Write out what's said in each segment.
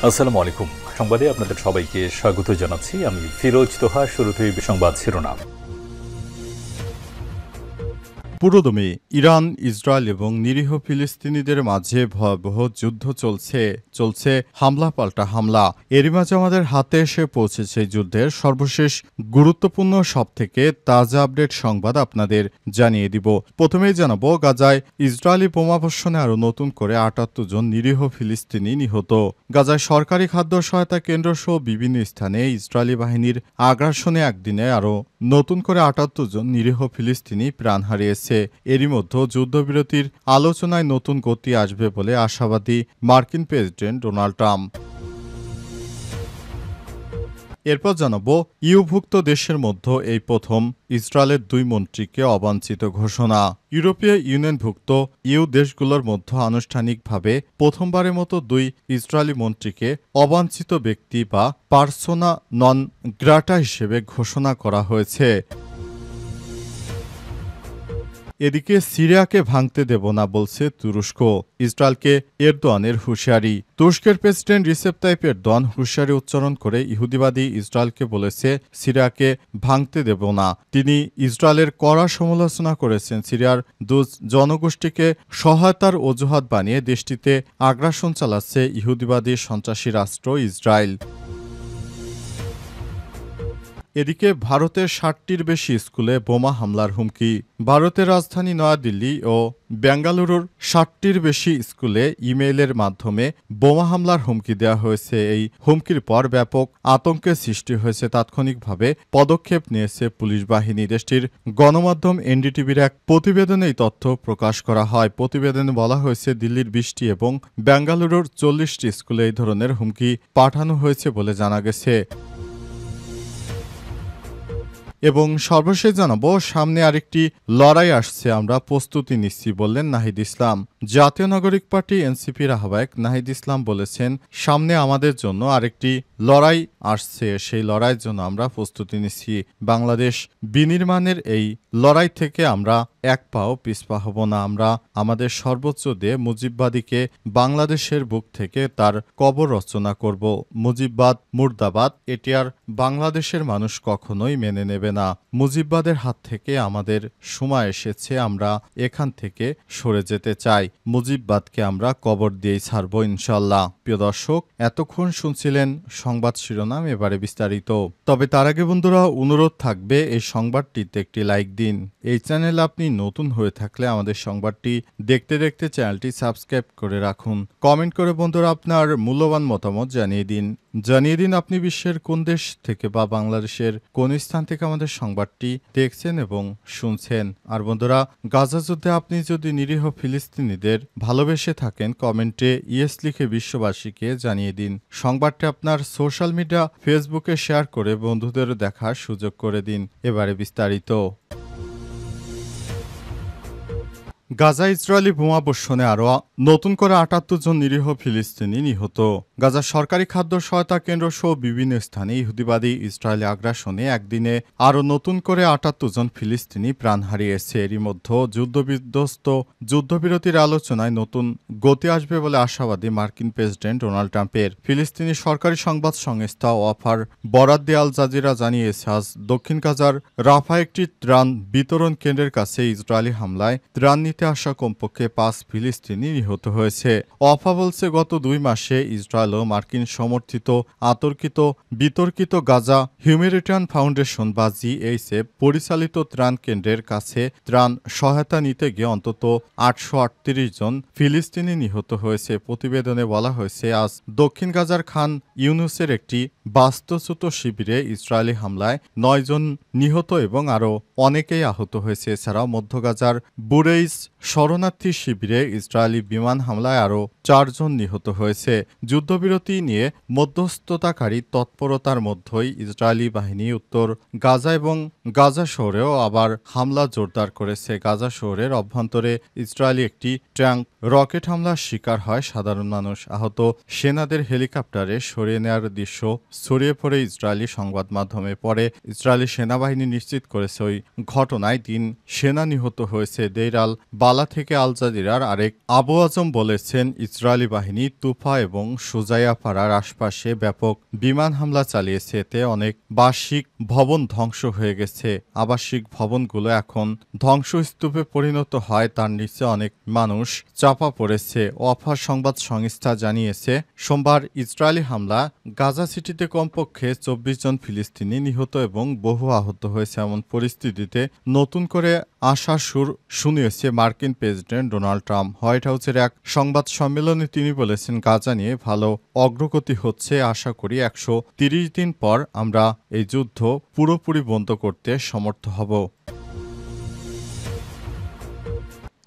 আসসালামু আলাইকুম। সংবাদে আপনাদের সবাইকে স্বাগত জানাচ্ছি। আমি ফিরোজ তোহা। শুরুতেই সংবাদ শিরোনাম। পুরোদমে ইরান, ইসরায়েল এবং নিরীহ ফিলিস্তিনিদের মাঝে ভয়াবহ যুদ্ধ চলছে হামলা পাল্টা হামলা। এরই মাঝে আমাদের হাতে এসে পৌঁছেছে যুদ্ধের সর্বশেষ গুরুত্বপূর্ণ সবথেকে তাজা আপডেট সংবাদ আপনাদের জানিয়ে দিব। প্রথমেই জানাবো, গাজায় ইসরায়েলি বোমাবর্ষণে আরও নতুন করে ৭৮ জন নিরীহ ফিলিস্তিনি নিহত। গাজায় সরকারি খাদ্য সহায়তা কেন্দ্র সহ বিভিন্ন স্থানে ইসরায়েলি বাহিনীর আগ্রাসনে একদিনে আরও নতুন করে ৭৮ জন নিরীহ ফিলিস্তিনি প্রাণ হারিয়েছে। এরই মধ্যে যুদ্ধবিরতির আলোচনায় নতুন গতি আসবে বলে আশাবাদী মার্কিন প্রেসিডেন্ট ডোনাল্ড ট্রাম্প। এরপর জানাবো, ইউভুক্ত দেশের মধ্যে এই প্রথম ইসরায়েলের ২ মন্ত্রীকে অবাঞ্ছিত ঘোষণা। ইউরোপীয় ইউনিয়নভুক্ত ইউ দেশগুলোর মধ্যে আনুষ্ঠানিকভাবে প্রথমবারের মতো ২ ইসরায়েলি মন্ত্রীকে অবাঞ্ছিত ব্যক্তি বা পার্সোনা নন গ্রাটা হিসেবে ঘোষণা করা হয়েছে। এদিকে সিরিয়াকে ভাঙতে দেব না বলছে তুরস্ক। ইসরায়েলকে এরদোয়ানের হুঁশিয়ারি। তুরস্কের প্রেসিডেন্ট রিসেপ তাইপ এরদোয়ান হুঁশিয়ারি উচ্চারণ করে ইহুদিবাদী ইসরায়েলকে বলেছে সিরিয়াকে ভাঙতে দেব না। তিনি ইসরায়েলের কড়া সমালোচনা করেছেন সিরিয়ার জনগোষ্ঠীকে সহায়তার অজুহাত বানিয়ে দেশটিতে আগ্রাসন চালাচ্ছে ইহুদিবাদী সন্ত্রাসী রাষ্ট্র ইসরায়েল। এদিকে ভারতের ৬০টির বেশি স্কুলে বোমা হামলার হুমকি। ভারতের রাজধানী নয়াদিল্লি ও বেঙ্গালুরুর ৬০টির বেশি স্কুলে ইমেইলের মাধ্যমে বোমা হামলার হুমকি দেওয়া হয়েছে। এই হুমকির পর ব্যাপক আতঙ্কের সৃষ্টি হয়েছে। তাৎক্ষণিকভাবে পদক্ষেপ নিয়েছে পুলিশ বাহিনী। দেশটির গণমাধ্যম এনডিটিভির এক প্রতিবেদনে এই তথ্য প্রকাশ করা হয়। প্রতিবেদনে বলা হয়েছে, দিল্লির ২০টি এবং বেঙ্গালুরুর ৪০টি স্কুলে এই ধরনের হুমকি পাঠানো হয়েছে বলে জানা গেছে। এবং সর্বশেষ জানাবো, সামনে আরেকটি লড়াই আসছে, আমরা প্রস্তুতি নিচ্ছি বললেন নাহিদ ইসলাম। জাতীয় নাগরিক পার্টি এনসিপির আহ্বায়ক নাহিদ ইসলাম বলেছেন, সামনে আমাদের জন্য আরেকটি লড়াই আসছে, সেই লড়াইয়ের জন্য আমরা প্রস্তুতি নিচ্ছি। বাংলাদেশ বিনির্মাণের এই লড়াই থেকে আমরা এক পাও পিছপা হব না। আমরা আমাদের সর্বোচ্চ দিয়ে মুজিববাদীকে বাংলাদেশের বুক থেকে তার কবর রচনা করব। মুজিববাদ মুর্দাবাদ, এটি আর বাংলাদেশের মানুষ কখনোই মেনে নেবে না। মুজিববাদের হাত থেকে আমাদের সময় এসেছে, আমরা এখান থেকে সরে যেতে চাই। মুজিববাদকে আমরা কবর দিয়েই ছাড়ব ইনশাল্লাহ। প্রিয় দর্শক, এতক্ষণ শুনছিলেন সংবাদ শিরোনাম, এবারে বিস্তারিত। তবে তার আগে বন্ধুরা, অনুরোধ থাকবে এই সংবাদটিতে একটি লাইক দিন। এই চ্যানেল আপনি নতুন হয়ে থাকলে আমাদের সংবাদটি দেখতে দেখতে চ্যানেলটি সাবস্ক্রাইব করে রাখুন। কমেন্ট করে বন্ধুরা আপনার মূল্যবান মতামত জানিয়ে দিন আপনি বিশ্বের কোন দেশ থেকে বা বাংলাদেশের কোন স্থান থেকে আমাদের সংবাদটি দেখছেন এবং শুনছেন। আর বন্ধুরা, গাজা যুদ্ধে আপনি যদি নিরীহ ফিলিস্তিনিদের ভালোবেসে থাকেন, কমেন্টে ইয়েস লিখে বিশ্ববাসীকে জানিয়ে দিন। সংবাদটি আপনার সোশ্যাল মিডিয়া ফেসবুকে শেয়ার করে বন্ধুদের দেখার সুযোগ করে দিন। এবারে বিস্তারিত। গাজা ইসরায়েলি বোমাবর্ষণে আরও নতুন করে ৭৮ জন নিরীহ ফিলিস্তিনি নিহত। গাজা সরকারি খাদ্য সহায়তা কেন্দ্র সহ বিভিন্ন স্থানে ইহুদিবাদী ইসরায়েলি আগ্রাসনে একদিনে আরও নতুন করে ৭৮ জন ফিলিস্তিনি প্রাণ হারিয়েছে। এরই মধ্যে যুদ্ধবিরতির আলোচনায় নতুন গতি আসবে বলে আশাবাদী মার্কিন প্রেসিডেন্ট ডোনাল্ড ট্রাম্পের। ফিলিস্তিনি সরকারি সংবাদ সংস্থা ওয়াফার বরাত দিয়ে আল জাজিরা জানিয়েছে, আজ দক্ষিণ গাজার রাফা একটি ত্রাণ বিতরণ কেন্দ্রের কাছে ইসরায়েলি হামলায় ত্রাণ নিতে আসা কমপক্ষে ৫ ফিলিস্তিনি নিহত হয়েছে। ওয়াফা বলছে, গত ২ মাসে ইসরায়েল ও মার্কিন সমর্থিত বিতর্কিত গাজা হিউম্যানিটেরিয়ান ফাউন্ডেশন বা জিএইচএফ পরিচালিত ত্রাণ কেন্দ্রের কাছে ত্রাণ সহায়তা নিতে গিয়ে অন্তত ৮৩৮ জন ফিলিস্তিনি নিহত হয়েছে। প্রতিবেদনে বলা হয়েছে, আজ দক্ষিণ গাজার খান ইউনুসের একটি বাস্তুচ্যুত শিবিরে ইসরায়েলি হামলায় ৯ জন নিহত এবং আরও অনেকেই আহত হয়েছে। এছাড়াও মধ্য গাজার বুরেইস শরণার্থী শিবিরে ইসরায়েলি বিমান হামলায় আরও ৪ জন নিহত হয়েছে। যুদ্ধবিরতি নিয়ে মধ্যস্থতাকারী তৎপরতার মধ্যেই ইসরায়েলি বাহিনী উত্তর গাজা এবং গাজা শহরেও আবার হামলা জোরদার করেছে। গাজা শহরের অভ্যন্তরে ইসরায়েলি একটি ট্যাঙ্ক রকেট হামলার শিকার হয় সাধারণ মানুষ। আহত সেনাদের হেলিকপ্টারে সরিয়ে নেওয়ার দৃশ্য ছড়িয়ে পড়ে ইসরায়েলি সংবাদ মাধ্যমে। পরে ইসরায়েলি সেনাবাহিনী নিশ্চিত করেছে ওই ঘটনায় ৩ সেনা নিহত হয়েছে। দেইর আল বালা থেকে আল জাজিরার আরেক আবু আজম বলেছেন, ইসরায়েলি বাহিনী তুফা এবং সুজাইয়াপাড়ার আশপাশে ব্যাপক বিমান হামলা চালিয়েছে। এতে অনেক বার্ষিক ভবন ধ্বংস হয়ে গেছে। আবাসিক ভবনগুলো এখন ধ্বংসস্তূপে পরিণত হয়, তার নিচে অনেক মানুষ চাপা পড়েছে। ওয়াফা সংবাদ সংস্থা জানিয়েছে, সোমবার ইসরায়েলি হামলা গাজা সিটিতে কমপক্ষে ২৪ জন ফিলিস্তিনি নিহত এবং বহু আহত হয়েছে। এমন পরিস্থিতিতে নতুন করে আশার সুর শুনিয়েছে মার্কিন প্রেসিডেন্ট ডোনাল্ড ট্রাম্প। হোয়াইট হাউসের এক সংবাদ সম্মেলনে তিনি বলেছেন, গাজা নিয়ে ভালো অগ্রগতি হচ্ছে। আশা করি ১৩০ দিন পর আমরা এই যুদ্ধ পুরোপুরি বন্ধ করতে সমর্থ হব।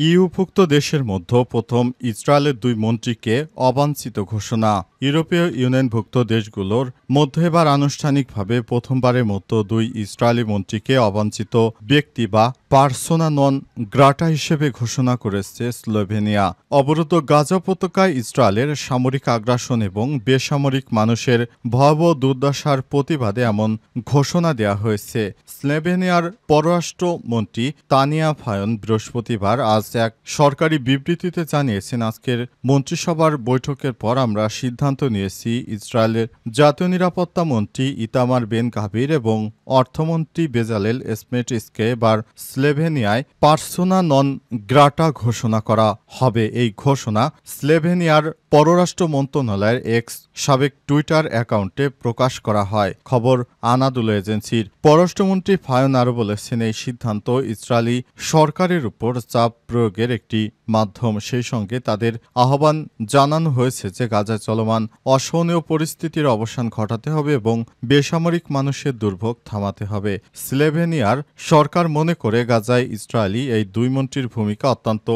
ইউভুক্ত দেশের মধ্যে প্রথম ইসরায়েলের ২ মন্ত্রীকে অবাঞ্ছিত ঘোষণা। ইউরোপীয় ইউনিয়নভুক্ত দেশগুলোর মধ্যে এবার আনুষ্ঠানিকভাবে প্রথমবারের মতো ২ ইসরায়েলি মন্ত্রীকে অবাঞ্ছিত ব্যক্তি বা পার্সোনা নন গ্রাটা হিসেবে ঘোষণা করেছে স্লোভেনিয়া। অবরুদ্ধ গাজা উপত্যকায় ইসরায়েলের সামরিক আগ্রাসন এবং বেসামরিক মানুষের ভয়াবহ দুর্দশার প্রতিবাদে এমন ঘোষণা দেওয়া হয়েছে। স্লোভেনিয়ার পররাষ্ট্রমন্ত্রী তানিয়া ফায়ন বৃহস্পতিবার আজ এক সরকারি বিবৃতিতে জানিয়েছেন, আজকের মন্ত্রিসভার বৈঠকের পর আমরা সিদ্ধান্ত নিয়েছি ইসরায়েলের জাতীয় নিরাপত্তা মন্ত্রী ইতামার বেন গাভির এবং অর্থমন্ত্রী বেজালেল স্মেটিসকে এবার স্লোভেনিয়ায় পার্সোনা নন গ্রাটা ঘোষণা করা হবে। এই ঘোষণা স্লোভেনিয়ার পররাষ্ট্র মন্ত্রণালয়ের এক্স সাবেক টুইটার অ্যাকাউন্টে প্রকাশ করা হয়। খবর আনাদুল এজেন্সির। পররাষ্ট্রমন্ত্রী ফায়ন আরও বলেছেন, এই সিদ্ধান্ত ইসরায়েলি সরকারের উপর চাপ প্রয়োগের একটি মাধ্যম। সেই সঙ্গে তাদের আহ্বান জানানো হয়েছে যে গাজায় চলমান অসহনীয় পরিস্থিতির অবসান ঘটাতে হবে এবং বেসামরিক মানুষের দুর্ভোগ থামাতে হবে। স্লোভেনিয়ার সরকার মনে করে গাজায় ইসরায়েলি এই ২ মন্ত্রীর ভূমিকা অত্যন্ত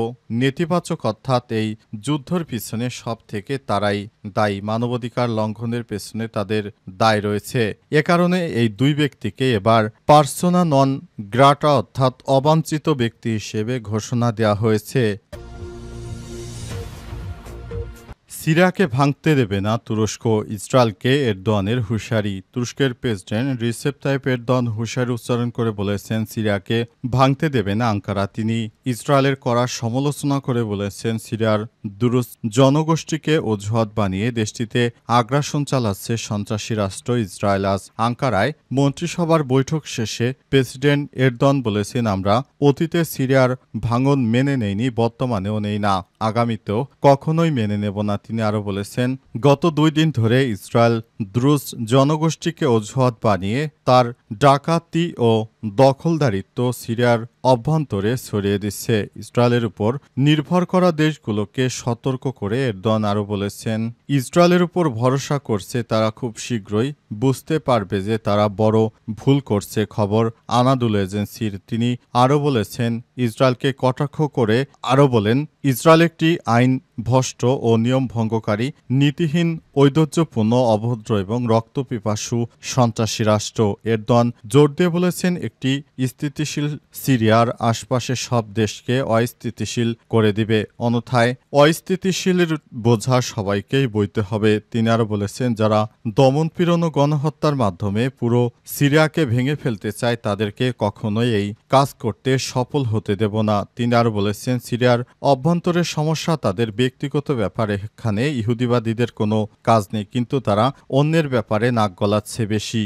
নেতিবাচক, অর্থাৎ এই যুদ্ধের পিছনে সব থেকে তারাই দায়ী। মানবাধিকার লঙ্ঘনের পেছনে তাদের দায় রয়েছে। এ কারণে এই ২ ব্যক্তিকে এবার পার্সোনা নন গ্রাটা অর্থাৎ অবাঞ্ছিত ব্যক্তি হিসেবে ঘোষণা দেওয়া হয়েছে। সিরিয়াকে ভাঙতে দেবে না তুরস্ক, ইসরায়েলকে এরদোয়ানের হুঁশিয়ারি। তুরস্কের প্রেসিডেন্ট রিসেপ তাইপ এরদোয়ান হুঁশিয়ারি উচ্চারণ করে বলেছেন, সিরিয়াকে ভাঙতে দেবে না আঙ্কারা। তিনি ইসরায়েলের করার সমালোচনা করে বলেছেন, সিরিয়ার দুরুস জনগোষ্ঠীকে অজুহাত বানিয়ে দেশটিতে আগ্রাসন চালাচ্ছে সন্ত্রাসী রাষ্ট্র ইসরায়েল। আজ আঙ্কারায় মন্ত্রিসভার বৈঠক শেষে প্রেসিডেন্ট এরদোয়ান বলেছেন, আমরা অতীতে সিরিয়ার ভাঙন মেনে নেইনি, বর্তমানেও নেই না, আগামীতেও কখনোই মেনে নেব না। তিনি আরও বলেছেন, গত ২ দিন ধরে ইসরায়েল দ্রুজ জনগোষ্ঠীকে অজুহাত বানিয়ে তার ডাকাতি ও দখলদারিত্ব সিরিয়ার অভ্যন্তরে ছড়িয়ে দিচ্ছে। ইসরায়েলের উপর নির্ভর করা দেশগুলোকে সতর্ক করে এরদোয়ান আরও বলেছেন, ইসরায়েলের উপর ভরসা করছে, তারা খুব শীঘ্রই বুঝতে পারবে যে তারা বড় ভুল করছে। খবর আনাদুল এজেন্সির। তিনি আরও বলেছেন, ইসরায়েলকে কটাক্ষ করে আরও বলেন, ইসরায়েল একটি আইন ভ্রষ্ট ও নিয়ম ভঙ্গকারী, নীতিহীন, ঐধর্যপূর্ণ, অভদ্র এবং রক্তপিপাসু সন্ত্রাসী রাষ্ট্র। এরদোয়ান জোর দিয়ে বলেছেন, একটি স্থিতিশীল সিরিয়ার আশপাশের সব দেশকে অস্থিতিশীল করে দিবে, অন্যথায় অস্থিতিশীলের বোঝা সবাইকেই বইতে হবে। তিনি আরও বলেছেন, যারা দমনপীড়ন ও গণহত্যার মাধ্যমে পুরো সিরিয়াকে ভেঙে ফেলতে চায় তাদেরকে কখনোই এই কাজ করতে সফল হতে দেব না। তিনি আরও বলেছেন, সিরিয়ার অভ্যন্তরের সমস্যা তাদের ব্যক্তিগত ব্যাপারে, এখানে ইহুদিবাদীদের কোনো কাজ নেই, কিন্তু তারা অন্যের ব্যাপারে নাক গলাচ্ছে বেশি।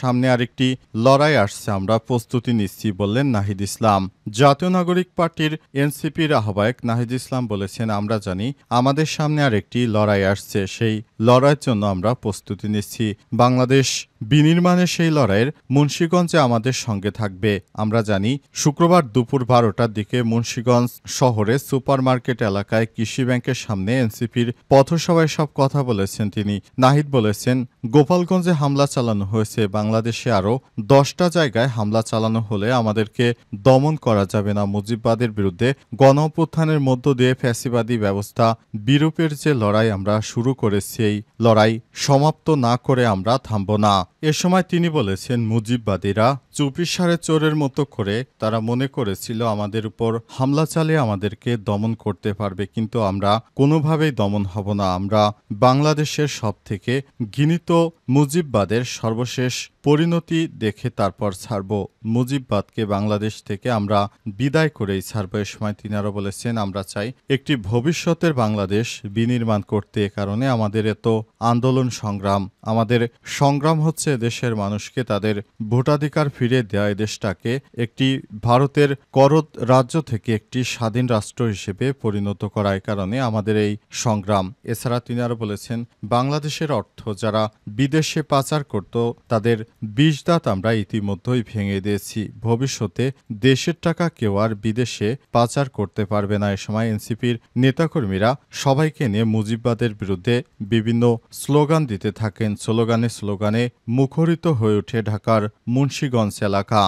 সামনে আরেকটি লড়াই আসছে, আমরা প্রস্তুতি নিচ্ছি বললেন নাহিদ ইসলাম। জাতীয় নাগরিক পার্টির এনসিপির আহ্বায়ক নাহিদ ইসলাম বলেছেন, আমরা জানি আমাদের সামনে আরেকটি লড়াই আসছে, সেই লড়াইয়ের জন্য আমরা প্রস্তুতি নিচ্ছি। বাংলাদেশ বিনির্মাণের সেই লড়াইয়ের মুন্সিগঞ্জে আমাদের সঙ্গে থাকবে। আমরা জানি শুক্রবার দুপুর ১২টার দিকে মুন্সিগঞ্জ শহরের সুপারমার্কেট এলাকায় কৃষি ব্যাংকের সামনে এনসিপির পথসভায় সব কথা বলেছেন তিনি। নাহিদ বলেছেন, গোপালগঞ্জে হামলা চালানো হয়েছে, বাংলাদেশে আরও 10টা জায়গায় হামলা চালানো হলে আমাদেরকে দমন করা যাবে না। মুজিববাদের বিরুদ্ধে গণঅভ্যুত্থানের মধ্য দিয়ে ফ্যাসিবাদী ব্যবস্থা বিরূপের যে লড়াই আমরা শুরু করেছি, এই লড়াই সমাপ্ত না করে আমরা থামব না। এ সময় তিনি বলেছেন, মুজিববাদীরা চুপিসারে চোরের মতো করে তারা মনে করেছিল আমাদের উপর হামলা চালিয়ে আমাদেরকে দমন করতে পারবে, কিন্তু আমরা কোনোভাবেই দমন হব না। আমরা বাংলাদেশের সবথেকে ঘৃণিত মুজিববাদের সর্বশেষ পরিণতি দেখে তারপর ছাড়ব। মুজিববাদকে বাংলাদেশ থেকে আমরা বিদায় করেই ছাড়ব। এ সময় তিনি আরও বলেছেন, আমরা চাই একটি ভবিষ্যতের বাংলাদেশ বিনির্মাণ করতে। এ কারণে আমাদের এত আন্দোলন সংগ্রাম। আমাদের সংগ্রাম হচ্ছে দেশের মানুষকে তাদের ভোটাধিকার ফিরে দেওয়া, দেশটাকে একটি ভারতের করদ রাজ্য থেকে একটি স্বাধীন রাষ্ট্র হিসেবে পরিণত করা। এই কারণে আমাদের এই সংগ্রাম। এছাড়া তিনি আরও বলেছেন, বাংলাদেশের অর্থ যারা বিদেশে পাচার করত তাদের ২০ দাঁত আমরা ইতিমধ্যেই ভেঙে দিয়েছি। ভবিষ্যতে দেশের টাকা কেউ আর বিদেশে পাচার করতে পারবে না। এ সময় এনসিপির নেতাকর্মীরা সবাইকে নিয়ে মুজিববাদের বিরুদ্ধে বিভিন্ন স্লোগান দিতে থাকেন। স্লোগানে মুখরিত হয়ে ওঠে ঢাকার মুন্সিগঞ্জ এলাকা।